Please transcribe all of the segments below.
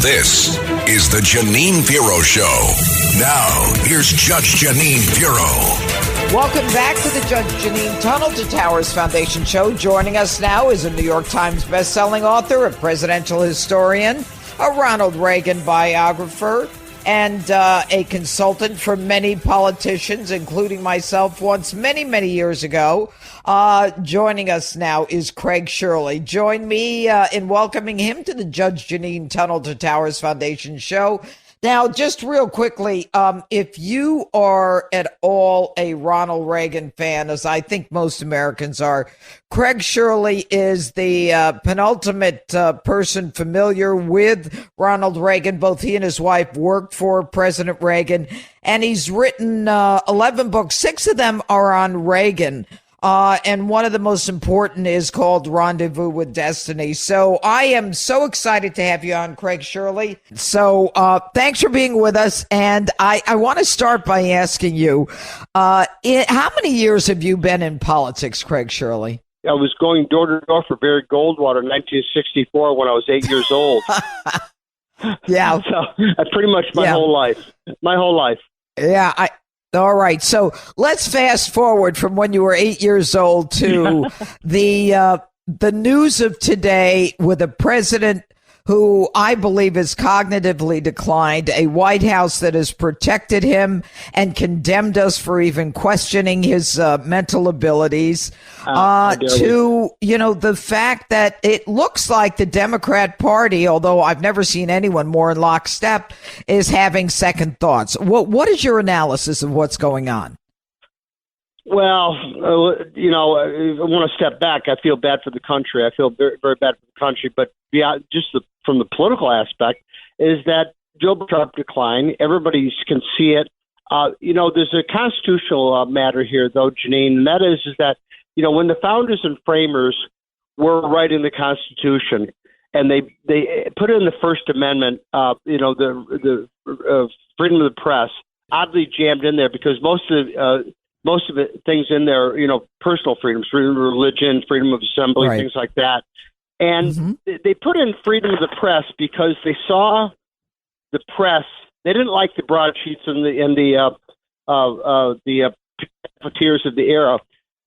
This is the Janine Pirro Show. Now, here's Judge Janine Pirro. Welcome back to the Judge Janine Tunnel to Towers Foundation Show. Joining us now is a New York Times bestselling author, a presidential historian, a Ronald Reagan biographer, and a consultant for many politicians, including myself once many years ago. Joining us now is Craig Shirley. Join me in welcoming him to the Judge Janine Tunnel to Towers Foundation Show. Now, just real quickly, if you are at all a Ronald Reagan fan, as I think most Americans are, Craig Shirley is the penultimate person familiar with Ronald Reagan. Both he and his wife worked for President Reagan, and he's written 11 books. 6 of them are on Reagan. And one of the most important is called Rendezvous with Destiny. So I am so excited to have you on, Craig Shirley. So thanks for being with us. And I want to start by asking you, how many years have you been in politics, Craig Shirley? I was going door to door for Barry Goldwater in 1964 when I was 8 years old. Yeah. So pretty much my whole life. My whole life. Yeah, all right. So let's fast forward from when you were 8 years old to the news of today with a president who I believe is cognitively declined, a White House that has protected him and condemned us for even questioning his mental abilities, to, the fact that it looks like the Democrat Party, although I've never seen anyone more in lockstep, is having second thoughts. What is your analysis of what's going on? Well, I want to step back. I feel bad for the country. I feel very, very bad for the country. But beyond from the political aspect, is that Joe Trump decline. Everybody can see it. There's a constitutional matter here, though, Janine, and that is that when the founders and framers were writing the Constitution, and they put in the First Amendment, the freedom of the press, oddly jammed in there because most of the things in there, personal freedoms, freedom of religion, freedom of assembly, right, things like that. And they put in freedom of the press because they saw the press. They didn't like the broadsheets and the pamphleteers of the era,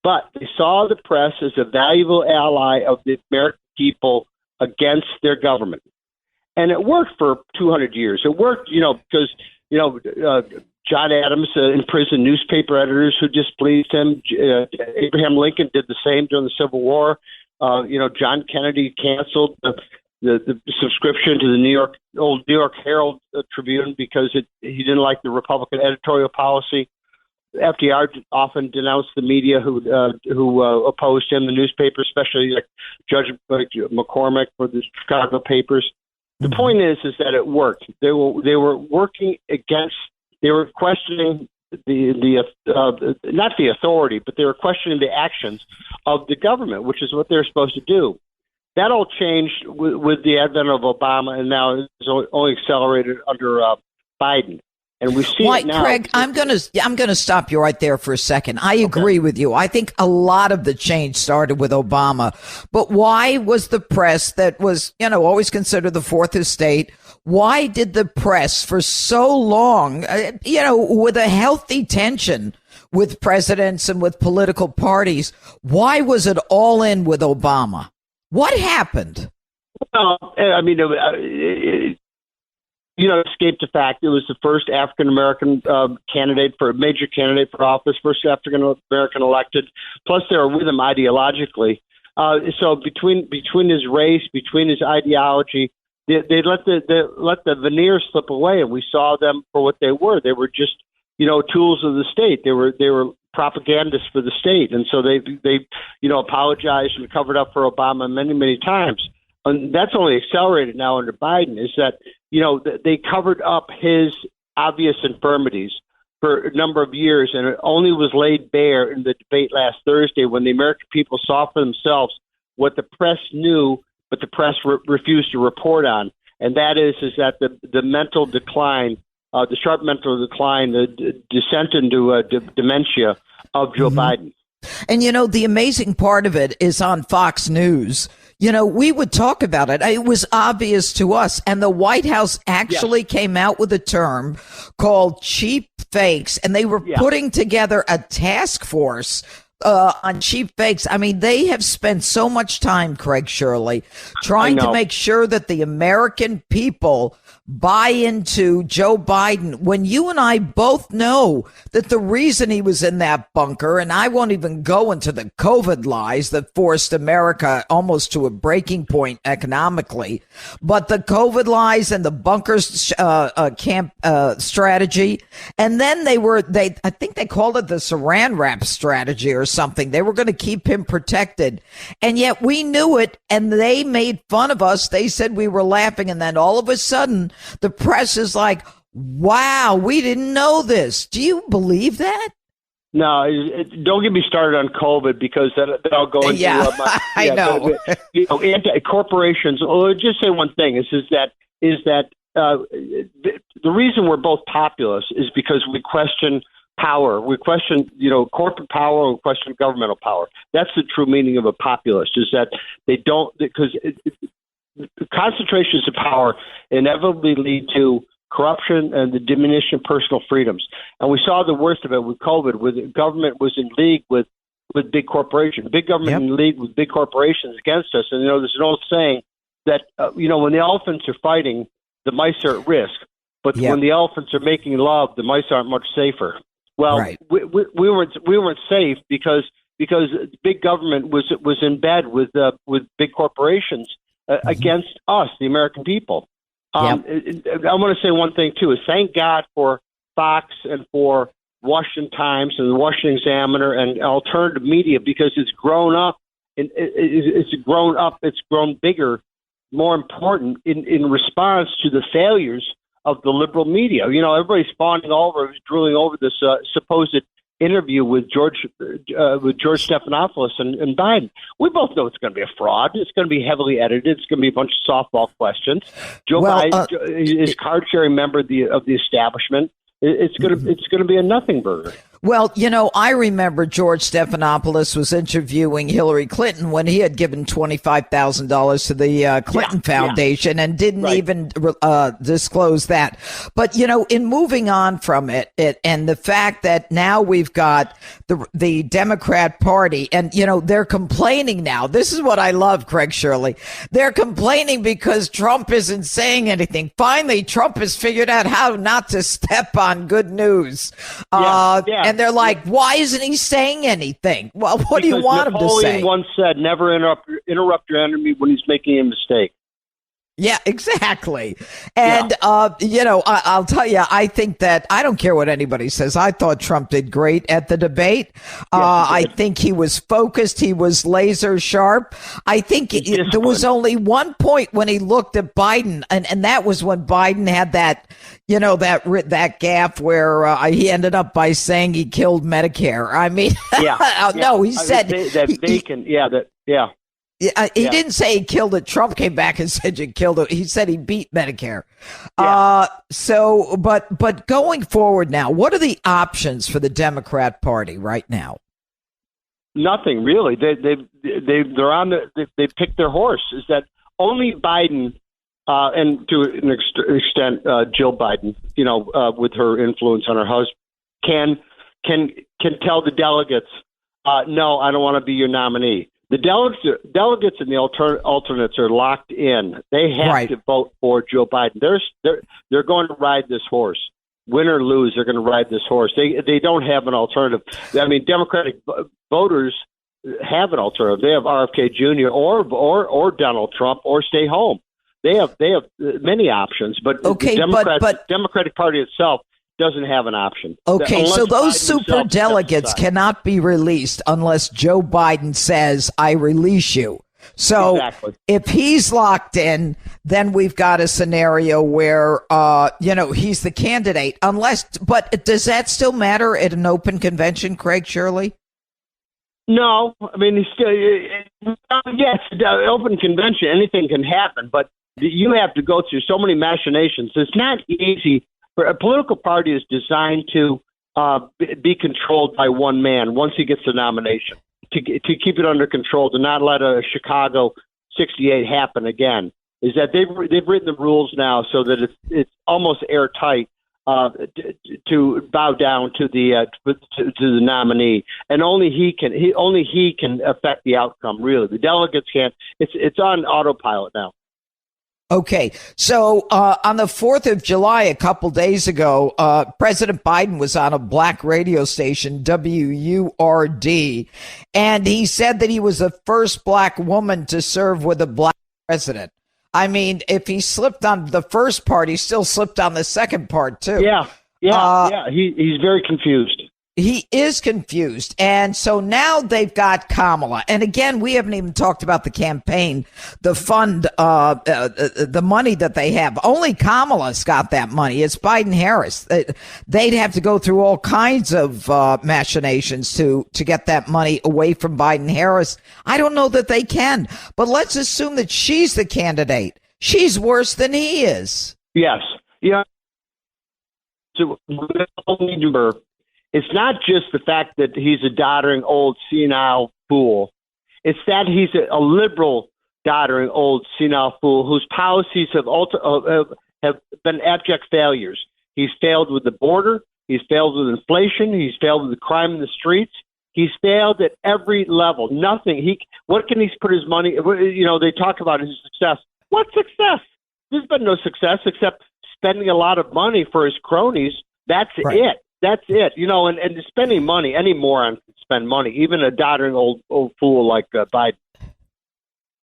but they saw the press as a valuable ally of the American people against their government. And it worked for 200 years. It worked, because, John Adams imprisoned newspaper editors who displeased him. Abraham Lincoln did the same during the Civil War. John Kennedy canceled the subscription to the New York Herald Tribune because he didn't like the Republican editorial policy. FDR often denounced the media who opposed him, the newspaper, especially like Judge McCormick for the Chicago papers. The point is that it worked. They were working against. They were questioning the not the authority, but they were questioning the actions of the government, which is what they're supposed to do. That all changed with the advent of Obama, and now it's only accelerated under Biden. And we see it now. Craig, I'm going to stop you right there for a second. I agree with you. I think a lot of the change started with Obama. But why was the press that was, always considered the fourth estate, why did the press for so long, with a healthy tension with presidents and with political parties, why was it all in with Obama? What happened? Well, I mean, escaped the fact it was the first African-American major candidate for office, first African-American elected. Plus, they were with him ideologically. So between his race, between his ideology, they let the veneer slip away, and we saw them for what they were. They were just, tools of the state. They were propagandists for the state, and so they apologized and covered up for Obama many times. And that's only accelerated now under Biden. Is that they covered up his obvious infirmities for a number of years, and it only was laid bare in the debate last Thursday when the American people saw for themselves what the press knew, but the press refused to report on, and that is that the mental decline, the sharp mental decline, the descent into dementia of Joe Biden. And, the amazing part of it is on Fox News. We would talk about it. It was obvious to us. And the White House actually came out with a term called cheap fakes. And they were putting together a task force on cheap fakes. I mean, they have spent so much time, Craig Shirley, trying to make sure that the American people buy into Joe Biden when you and I both know that the reason he was in that bunker, and I won't even go into the COVID lies that forced America almost to a breaking point economically, but the COVID lies and the bunkers camp strategy, and then I think they called it the saran wrap strategy or something. They were going to keep him protected, and yet we knew it, and they made fun of us. They said we were laughing, and then all of a sudden the press is like, wow, we didn't know this. Do you believe that? No, don't get me started on COVID because that'll go into I know. Corporations. Well, just say one thing is that the reason we're both populist is because we question power. We question, corporate power. We question governmental power. That's the true meaning of a populist. Is that they don't because concentrations of power inevitably lead to corruption and the diminution of personal freedoms. And we saw the worst of it with COVID, where the government was in league with big corporations, big government in league with big corporations against us. And, there's an old saying that, when the elephants are fighting, the mice are at risk. But when the elephants are making love, the mice aren't much safer. Well, we weren't safe because big government was in bed with big corporations against us, the American people. I want to say one thing too: is thank God for Fox and for Washington Times and the Washington Examiner and alternative media, because it's grown up. It's grown bigger, more important in response to the failures of the liberal media. Everybody's drooling over this supposed interview with George Stephanopoulos and Biden. We both know it's going to be a fraud. It's going to be heavily edited. It's going to be a bunch of softball questions. Joe Biden is card-sharing member of the establishment. It's going to be a nothing burger. Well, I remember George Stephanopoulos was interviewing Hillary Clinton when he had given $25,000 to the Clinton Foundation and didn't even disclose that. But, in moving on from it and the fact that now we've got the Democrat Party and, they're complaining now. This is what I love, Craig Shirley. They're complaining because Trump isn't saying anything. Finally, Trump has figured out how not to step on good news. And they're like, why isn't he saying anything? Well, what do you want him to say? Napoleon once said, never interrupt your enemy when he's making a mistake. Yeah, exactly. And, I'll tell you, I think that I don't care what anybody says. I thought Trump did great at the debate. I think he was focused. He was laser sharp. I think there was only one point when he looked at Biden, and that was when Biden had that, that gaffe where he ended up by saying he killed Medicare. I mean, no, he said that bacon. He didn't say he killed it. Trump came back and said you killed it. He said he beat Medicare. But going forward now, what are the options for the Democrat Party right now? Nothing they picked their horse. Is that only Biden and to an extent Jill Biden, with her influence on her husband, can tell the delegates, no, I don't want to be your nominee. The delegates and the alternates are locked in. They have to vote for Joe Biden. They're going to ride this horse. Win or lose, they're going to ride this horse. They don't have an alternative. I mean, Democratic voters have an alternative. They have RFK Jr. or Donald Trump or stay home. They have many options, but the Democratic Party itself doesn't have an option. Okay, so those super delegates cannot be released unless Joe Biden says, I release you. So if he's locked in, then we've got a scenario where, he's the candidate. But does that still matter at an open convention, Craig Shirley? No, I mean, he's still, yes, open convention, anything can happen, but you have to go through so many machinations. It's not easy. A political party is designed to be controlled by one man once he gets the nomination. to keep it under control, to not let a Chicago '68 happen again, is that they've written the rules now so that it's almost airtight to bow down to the nominee, and only he can affect the outcome. Really, the delegates can't. It's on autopilot now. Okay, so on the 4th of July, a couple days ago, President Biden was on a black radio station, WURD, and he said that he was the first black woman to serve with a black president. I mean, if he slipped on the first part, he still slipped on the second part, too. Yeah. He's very confused. He is confused. And so now they've got Kamala. And again, we haven't even talked about the campaign, the fund, the money that they have. Only Kamala's got that money. It's Biden-Harris. They'd have to go through all kinds of machinations to get that money away from Biden-Harris. I don't know that they can. But let's assume that she's the candidate. She's worse than he is. Yes. Yeah. So remember, it's not just the fact that he's a doddering, old, senile fool. It's that he's a liberal, doddering, old, senile fool whose policies have been abject failures. He's failed with the border. He's failed with inflation. He's failed with the crime in the streets. He's failed at every level. Nothing. What can he put his money? You know, they talk about his success. What success? There's been no success except spending a lot of money for his cronies. That's right. That's it. You know, and spending money, any moron can spend money, even a doddering old fool like Biden.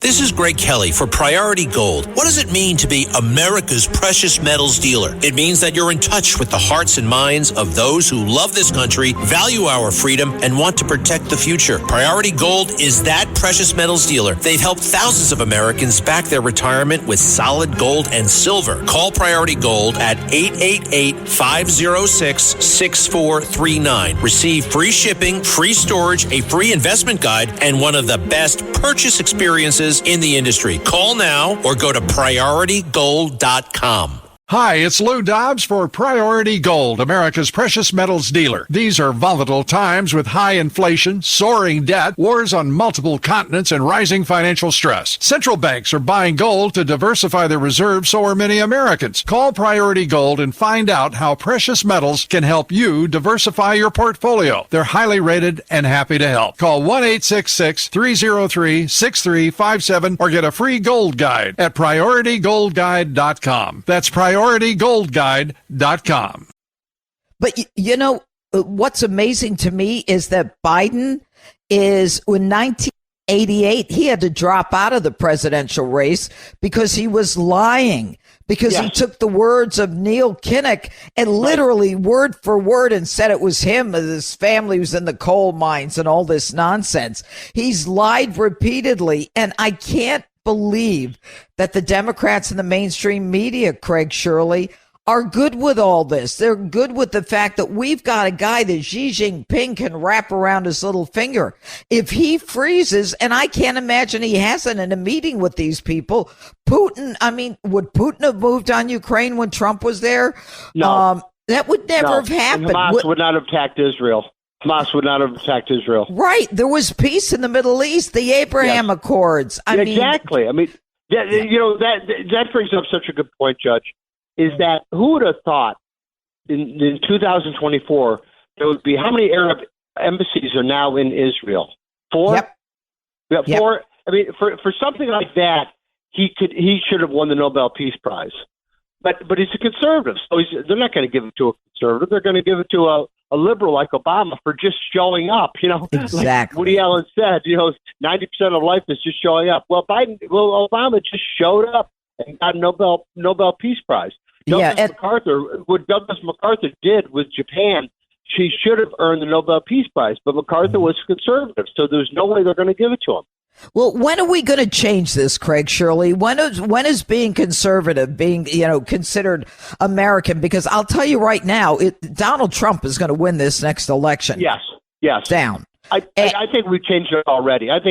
This is Greg Kelly for Priority Gold. What does it mean to be America's precious metals dealer? It means that you're in touch with the hearts and minds of those who love this country, value our freedom, and want to protect the future. Priority Gold is that precious metals dealer. They've helped thousands of Americans back their retirement with solid gold and silver. Call Priority Gold at 888-506-6439. Receive free shipping, free storage, a free investment guide, and one of the best purchase experiences in the industry. Call now or go to PriorityGold.com. Hi, it's Lou Dobbs for Priority Gold, America's precious metals dealer. These are volatile times with high inflation, soaring debt, wars on multiple continents, and rising financial stress. Central banks are buying gold to diversify their reserves, so are many Americans. Call Priority Gold and find out how precious metals can help you diversify your portfolio. They're highly rated and happy to help. Call 1-866-303-6357 or get a free gold guide at PriorityGoldGuide.com. That's PriorityGoldGuide.com. But, you know, what's amazing to me is that Biden is, in 1988, he had to drop out of the presidential race because he was lying, because he took the words of Neil Kinnock and literally word for word and said it was him, and his family was in the coal mines and all this nonsense. He's lied repeatedly, and I can't believe that the Democrats and the mainstream media, Craig Shirley, are good with all this. They're good with the fact that we've got a guy that Xi Jinping can wrap around his little finger. If he freezes, and I can't imagine he hasn't in a meeting with these people, Putin, I mean, would Putin have moved on Ukraine when Trump was there? No. That would never have happened. And Hamas would not have attacked Israel. Hamas would not have attacked Israel. Right. There was peace in the Middle East, the Abraham Accords. Exactly. I mean, you know, that brings up such a good point, Judge, is that who would have thought in 2024 there would be, how many Arab embassies are now in Israel? 4? Yep. Yeah, 4. I mean, for something like that, he should have won the Nobel Peace Prize. But he's a conservative, so they're not going to give it to a conservative. They're going to give it to a liberal like Obama for just showing up. You know, exactly. Like Woody Allen said, you know, 90% of life is just showing up. Well, Obama just showed up and got a Nobel Peace Prize. Douglas MacArthur did with Japan. She should have earned the Nobel Peace Prize, but MacArthur was conservative, so there's no way they're going to give it to him. Well, when are we going to change this, Craig Shirley? When is being conservative, being, you know, considered American? Because I'll tell you right now, Donald Trump is going to win this next election. Yes. Down. I think we've changed it already. Is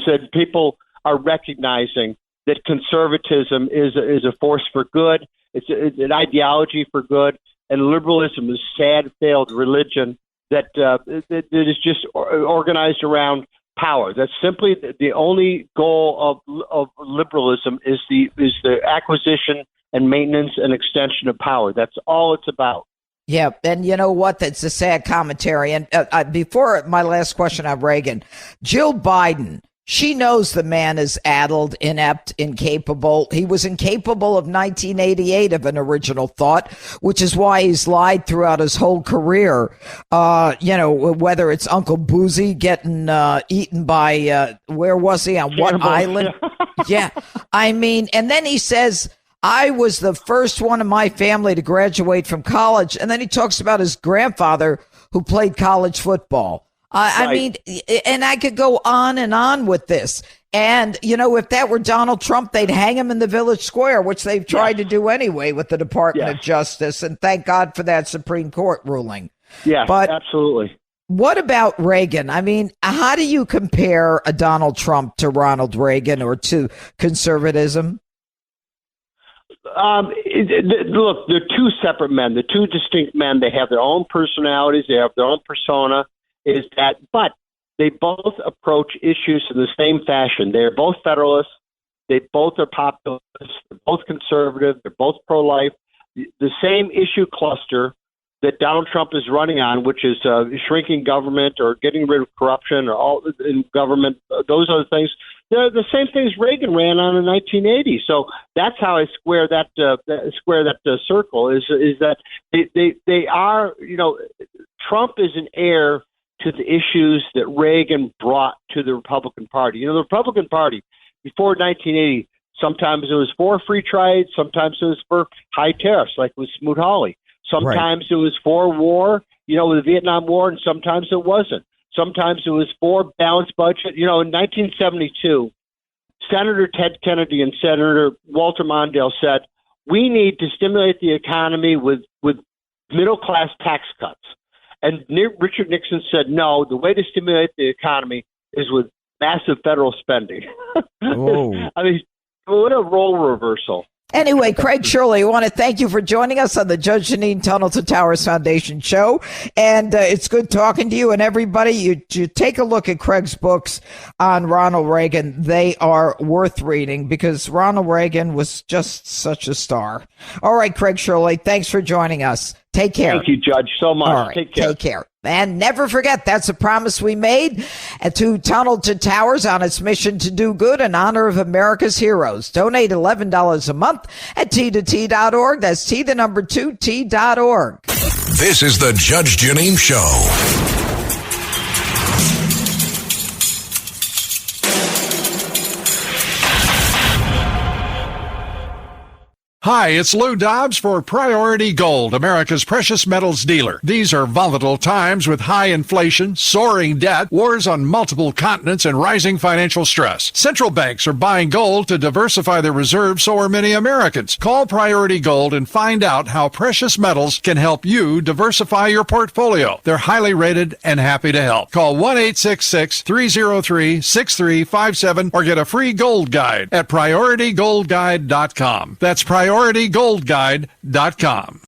that people are recognizing that conservatism is a force for good. It's an ideology for good, and liberalism is sad, failed religion that is just organized around power. That's simply the only goal of liberalism is the acquisition and maintenance and extension of power. That's all it's about. Yeah, and you know what? That's a sad commentary. And before my last question on Reagan, Jill Biden, she knows the man is addled, inept, incapable. He was incapable of 1988 of an original thought, which is why he's lied throughout his whole career. Whether it's Uncle Boozy getting eaten by, where was he, on what island? Yeah, I mean, and then he says, I was the first one in my family to graduate from college. And then he talks about his grandfather who played college football. I mean, and I could go on and on with this. And, if that were Donald Trump, they'd hang him in the village square, which they've tried to do anyway with the Department of Justice. And thank God for that Supreme Court ruling. Yeah, but absolutely. What about Reagan? I mean, how do you compare a Donald Trump to Ronald Reagan or to conservatism? Look, they're two separate men. They're two distinct men. They have their own personalities. They have their own persona. But they both approach issues in the same fashion. They're both Federalists. They both are populists. They're both conservative. They're both pro-life. The same issue cluster that Donald Trump is running on, which is shrinking government or getting rid of corruption or all in government, those other things. They're the same things Reagan ran on in 1980. So that's how I square that circle. Is that they are, Trump is an heir to the issues that Reagan brought to the Republican Party. The Republican Party before 1980, sometimes it was for free trade, sometimes it was for high tariffs, like with Smoot-Hawley. Sometimes it was for war, with the Vietnam War, and sometimes it wasn't. Sometimes it was for balanced budget. In 1972, Senator Ted Kennedy and Senator Walter Mondale said, we need to stimulate the economy with middle-class tax cuts. And Richard Nixon said, no, the way to stimulate the economy is with massive federal spending. Oh. I mean, what a role reversal. Anyway, Craig Shirley, I want to thank you for joining us on the Judge Jeanine Tunnel to Towers Foundation show. And it's good talking to you. And everybody, you take a look at Craig's books on Ronald Reagan. They are worth reading because Ronald Reagan was just such a star. All right, Craig Shirley, thanks for joining us. Take care. Thank you, Judge, so much. All right, take care. And never forget, that's a promise we made to Tunnel to Towers on its mission to do good in honor of America's heroes. Donate $11 a month at T2T.org. That's T2T.org. This is the Judge Jeanine Show. Hi, it's Lou Dobbs for Priority Gold, America's precious metals dealer. These are volatile times with high inflation, soaring debt, wars on multiple continents, and rising financial stress. Central banks are buying gold to diversify their reserves, so are many Americans. Call Priority Gold and find out how precious metals can help you diversify your portfolio. They're highly rated and happy to help. Call 1-866-303-6357 or get a free gold guide at PriorityGoldGuide.com. That's PriorityGoldGuide.com.